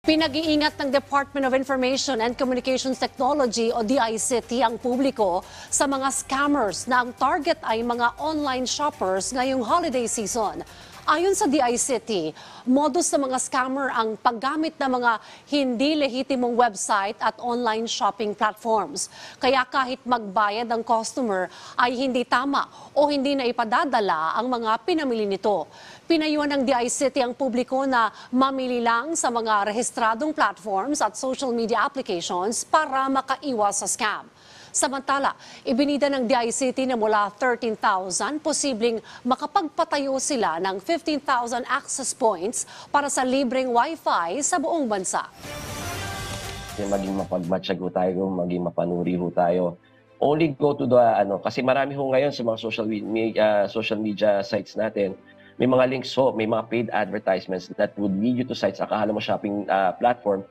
Pinag-iingat ng Department of Information and Communications Technology o DICT ang publiko sa mga scammers na ang target ay mga online shoppers ngayong holiday season. Ayon sa DICT, modus ng mga scammer ang paggamit ng mga hindi lehitimong website at online shopping platforms. Kaya kahit magbayad ang customer ay hindi tama o hindi na ipadadala ang mga pinamili nito. Pinayuhan ng DICT ang publiko na mamili lang sa mga rehistradong platforms at social media applications para makaiwas sa scam. Samantala, ibinida ng DICT na mula 13,000, posibleng makapagpatayo sila ng 15,000 access points para sa libreng Wi-Fi sa buong bansa. Maging mapagmatsyag ho tayo, maging mapanuri ho tayo. Only go to the, kasi marami ho ngayon sa mga social media sites natin, may mga links ho, may mga paid advertisements that would lead you to sites, akala mo shopping platform,